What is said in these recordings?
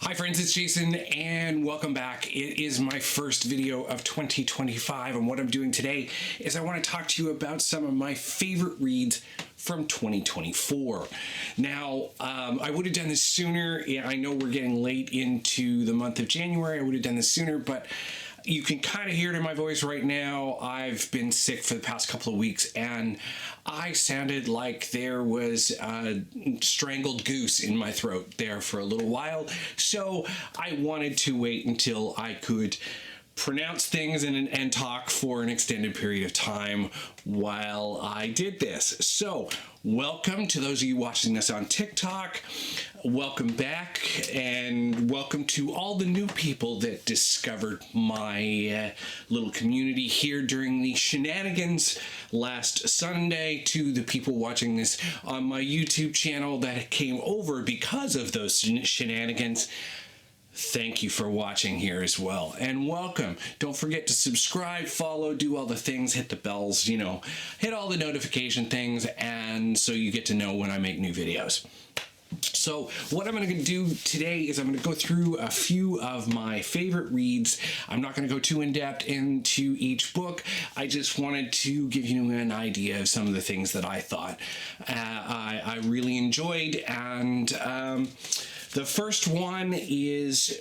Hi friends, it's Jason and welcome back. It is my first video of 2025 and what I'm doing today is I want to talk to you about some of my favorite reads from 2024. Now, I would have done this sooner. I know we're getting late into the month of January. I would have done this sooner, but you can kind of hear it in my voice right now. I've been sick for the past couple of weeks and I sounded like there was a strangled goose in my throat there for a little while. So I wanted to wait until I could pronounce things and talk for an extended period of time while I did this. So welcome to those of you watching this on TikTok. Welcome back and welcome to all the new people that discovered my little community here during the shenanigans last Sunday, to the people watching this on my YouTube channel that came over because of those shenanigans. Thank you for watching here as well, and welcome. Don't forget to subscribe, follow, do all the things, hit the bells, you know, hit all the notification things, and so you get to know when I make new videos. So what I'm going to do today is I'm going to go through a few of my favorite reads. I'm not going to go too in-depth into each book. I just wanted to give you an idea of some of the things that I thought I really enjoyed. And the first one is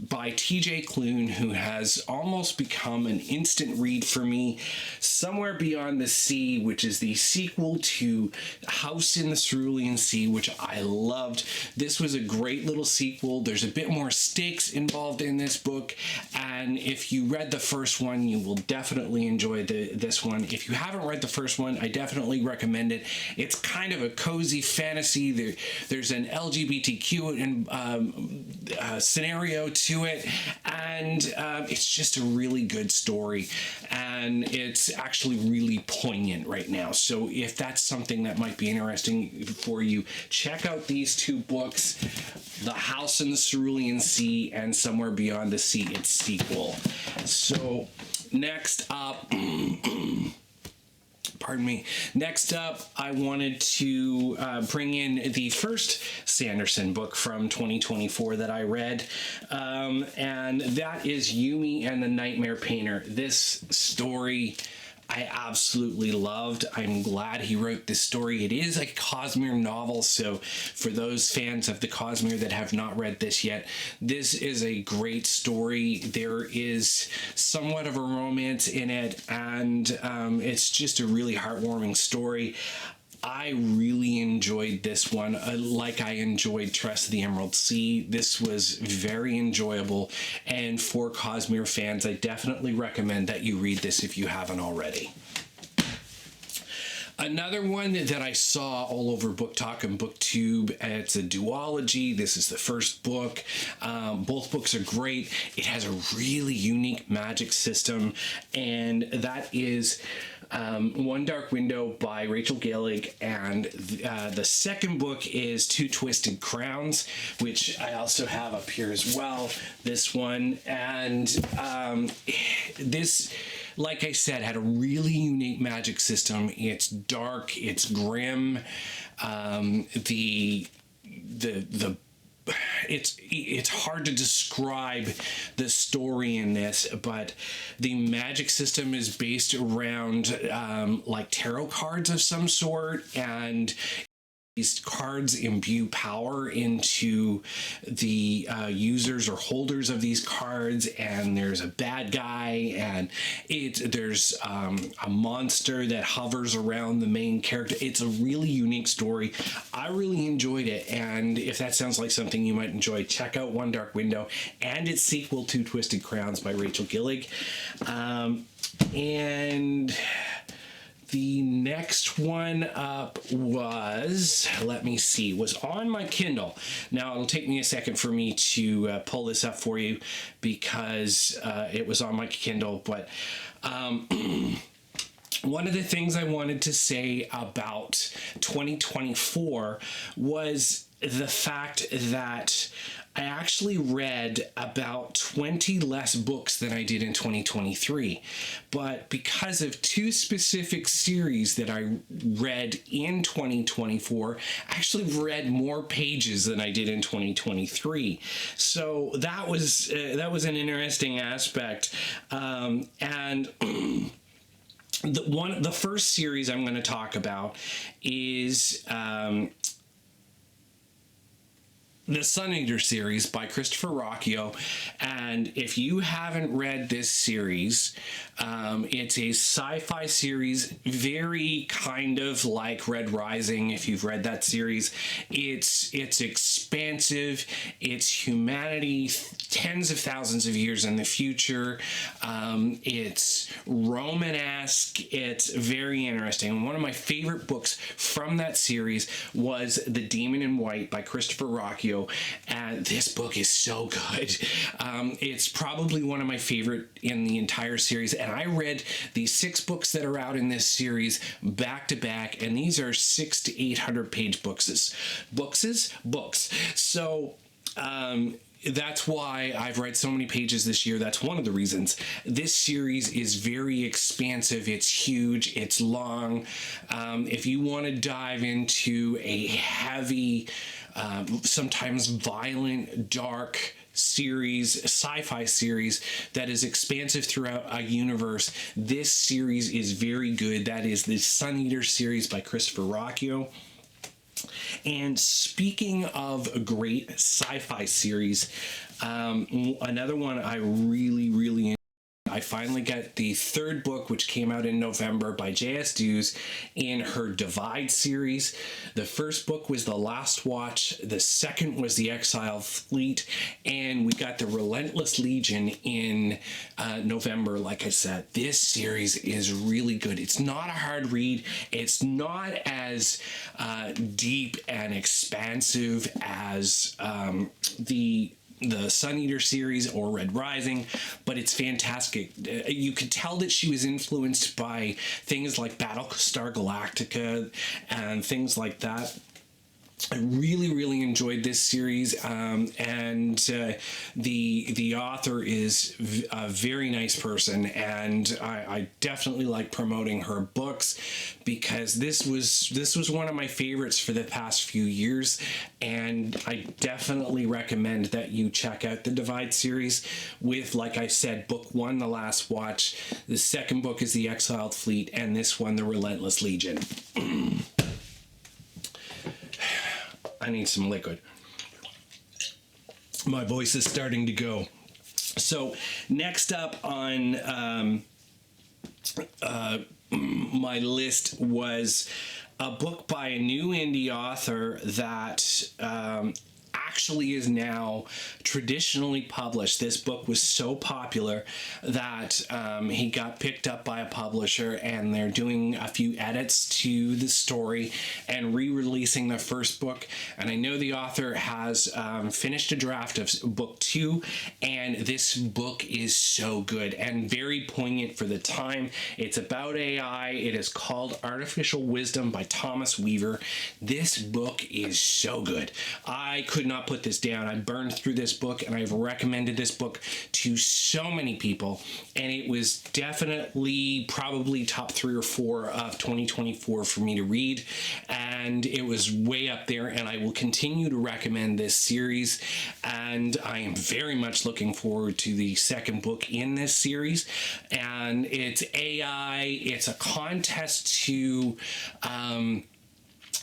by TJ Klune, who has almost become an instant read for me, Somewhere Beyond the Sea, which is the sequel to House in the Cerulean Sea, which I loved. This was a great little sequel. There's a bit more stakes involved in this book, and if you read the first one, you will definitely enjoy this one. If you haven't read the first one, I definitely recommend it. It's kind of a cozy fantasy. There's an LGBTQ scenario to it, and it's just a really good story, and it's actually really poignant right now. So if that's something that might be interesting for you, check out these two books, The House in the Cerulean Sea and Somewhere Beyond the Sea, its sequel. So next up pardon me. Next up, I wanted to bring in the first Sanderson book from 2024 that I read, and that is Yumi and the Nightmare Painter. This story I absolutely loved. I'm glad he wrote this story. It is a Cosmere novel, so for those fans of the Cosmere that have not read this yet, this is a great story. There is somewhat of a romance in it, and it's just a really heartwarming story. I really enjoyed this one, like I enjoyed Trust of the Emerald Sea. This was very enjoyable, and for Cosmere fans, I definitely recommend that you read this if you haven't already. Another one that I saw all over Book Talk and BookTube, it's a duology. This is the first book. Both books are great. It has a really unique magic system, and that is One Dark Window by Rachel Gillig, and the second book is Two Twisted Crowns, which I also have up here as well, this one. And this, like I said, had a really unique magic system. It's dark, it's grim, it's hard to describe the story in this, but the magic system is based around like tarot cards of some sort, and these cards imbue power into the users or holders of these cards, and there's a bad guy, and there's a monster that hovers around the main character. It's a really unique story. I really enjoyed it, and if that sounds like something you might enjoy, check out One Dark Window and its sequel, Two Twisted Crowns by Rachel Gillig. And the next one up was, let me see, was on my Kindle. Now, it'll take me a second for me to pull this up for you because it was on my Kindle, but one of the things I wanted to say about 2024 was the fact that I actually read about 20 less books than I did in 2023. But because of two specific series that I read in 2024, I actually read more pages than I did in 2023. So that was an interesting aspect. And the first series I'm going to talk about is the Sun Eater series by Christopher Rocchio. And if you haven't read this series, it's a sci-fi series, very kind of like Red Rising, if you've read that series. It's expansive, it's humanity tens of thousands of years in the future. It's Romanesque, it's very interesting. One of my favorite books from that series was The Demon in White by Christopher Rocchio. And this book is so good. It's probably one of my favorite in the entire series. And I read the 6 books that are out in this series back to back. And these are 600 to 800 page books. So, that's why I've read so many pages this year. That's one of the reasons. This series is very expansive. It's huge. It's long. If you want to dive into a heavy, sometimes violent, dark series, sci-fi series that is expansive throughout a universe, this series is very good. That is the Sun Eater series by Christopher Rocchio. And speaking of great sci-fi series, another one I really I finally got the 3rd book, which came out in November, by J.S. Dews in her Divide series. The first book was The Last Watch. The second was The Exiled Fleet. And we got The Relentless Legion in November. Like I said, this series is really good. It's not a hard read. It's not as deep and expansive as the Sun Eater series or Red Rising, but it's fantastic. You could tell that she was influenced by things like Battlestar Galactica and things like that. I really enjoyed this series, and the author is a very nice person, and I definitely like promoting her books because this was one of my favorites for the past few years, and I definitely recommend that you check out the Divide series with, like I said, book 1, The Last Watch, the second book is The Exiled Fleet, and this one, The Relentless Legion. I need some liquid. My voice is starting to go. So next up on my list was a book by a new indie author that actually is now traditionally published. This book was so popular that he got picked up by a publisher, and they're doing a few edits to the story and re-releasing the first book. And I know the author has finished a draft of book 2, and this book is so good and very poignant for the time. It's about AI. It is called Artificial Wisdom by Thomas Weaver. This book is so good. I could not put this down. I burned through this book, and I've recommended this book to so many people, and it was definitely probably top 3 or 4 of 2024 for me to read, and it was way up there, and I will continue to recommend this series, and I am very much looking forward to the second book in this series. And it's AI. It's a contest to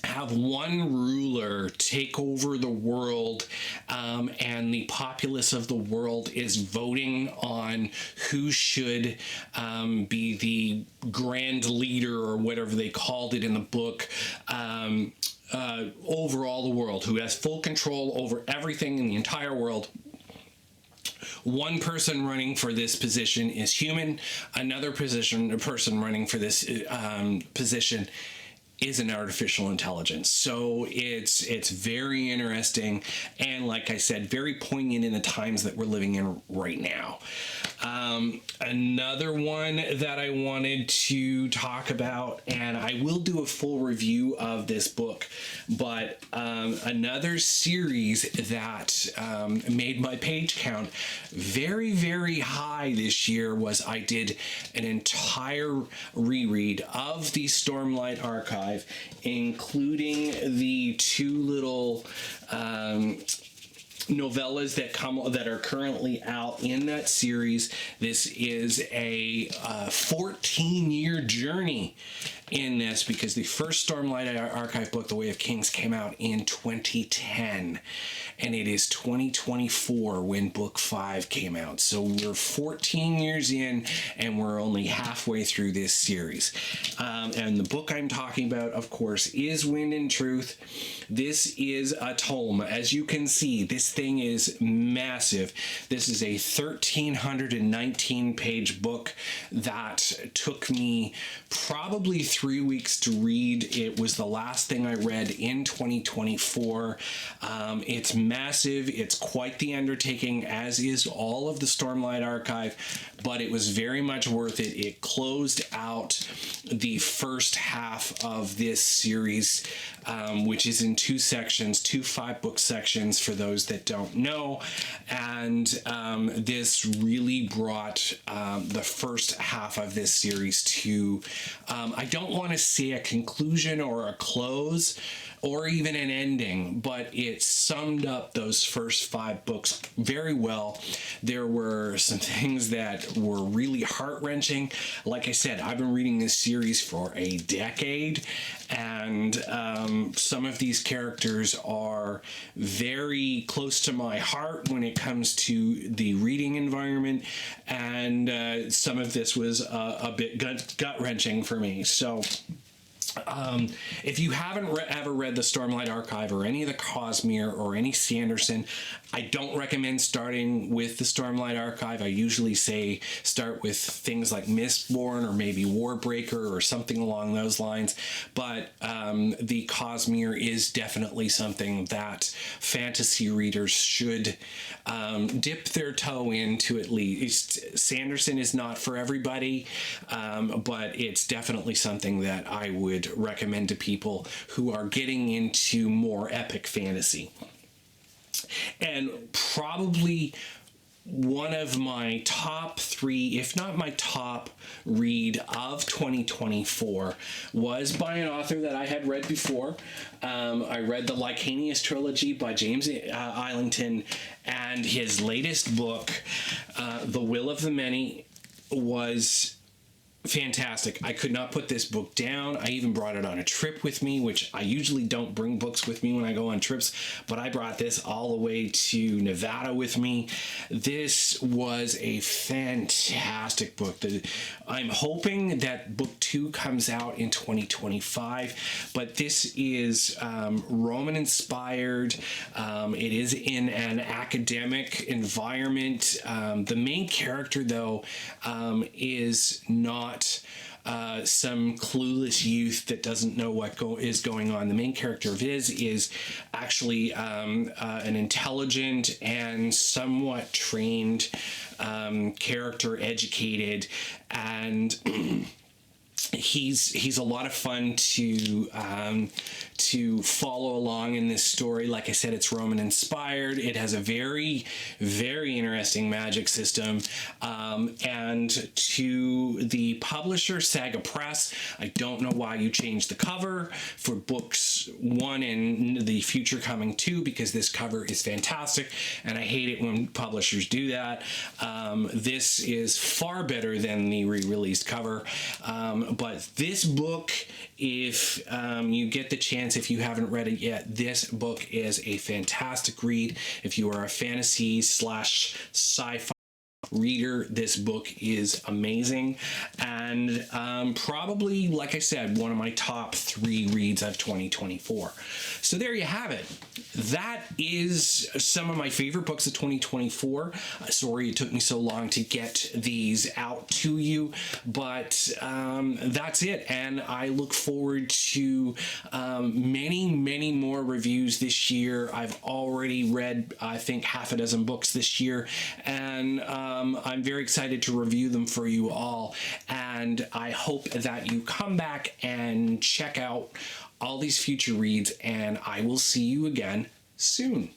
have one ruler take over the world, and the populace of the world is voting on who should be the grand leader, or whatever they called it in the book, over all the world, who has full control over everything in the entire world. One person running for this position is human. Another person running for this position is an artificial intelligence. So it's very interesting, and like I said, very poignant in the times that we're living in right now. Another one that I wanted to talk about, and I will do a full review of this book, but another series that made my page count very, very high this year was I did an entire reread of the Stormlight Archive, including the two little novellas that are currently out in that series. This is a 14-year journey in this, because the first Stormlight Archive book, The Way of Kings, came out in 2010, and it is 2024 when book 5 came out. So we're 14 years in, and we're only halfway through this series. And the book I'm talking about, of course, is Wind and Truth. This is a tome. As you can see, this thing is massive. This is a 1,319-page book that took me probably 3 weeks to read. It was the last thing I read in 2024. It's massive. It's quite the undertaking, as is all of the Stormlight Archive, but it was very much worth it. It closed out the first half of this series, which is in 2 sections, 2 5-book sections for those that don't know. And this really brought the first half of this series to, I don't want to say a conclusion or a close or even an ending, but it summed up those first 5 books very well. There were some things that were really heart-wrenching. Like I said, I've been reading this series for a decade, and some of these characters are very close to my heart when it comes to the reading environment, and some of this was a bit gut-wrenching for me. So if you haven't ever read the Stormlight Archive or any of the Cosmere or any Sanderson, I don't recommend starting with the Stormlight Archive. I usually say start with things like Mistborn or maybe Warbreaker or something along those lines. But the Cosmere is definitely something that fantasy readers should dip their toe into at least. Sanderson is not for everybody, but it's definitely something that I would recommend to people who are getting into more epic fantasy. And probably one of my top 3, if not my top read of 2024, was by an author that I had read before. I read the Licanius trilogy by James Islington, and his latest book, The Will of the Many, was fantastic. I could not put this book down. I even brought it on a trip with me, which I usually don't bring books with me when I go on trips, but I brought this all the way to Nevada with me. This was a fantastic book. I'm hoping that book 2 comes out in 2025, but this is Roman inspired. It is in an academic environment. The main character, though, is not some clueless youth that doesn't know what is going on. The main character of his is actually an intelligent and somewhat trained character, educated, and he's a lot of fun to follow along in this story. Like I said, it's Roman inspired. It has a very, very interesting magic system. And to the publisher, Saga Press, I don't know why you changed the cover for books 1 and the future coming 2, because this cover is fantastic, and I hate it when publishers do that. This is far better than the re-released cover. But this book, if you get the chance, if you haven't read it yet, this book is a fantastic read. If you are a fantasy / sci-fi reader. This book is amazing, and probably, like I said, one of my top 3 reads of 2024. So there you have it. That is some of my favorite books of 2024. Sorry it took me so long to get these out to you, but that's it. And I look forward to many more reviews this year. I've already read, I think, half a dozen books this year, and I'm very excited to review them for you all. And I hope that you come back and check out all these future reads, and I will see you again soon.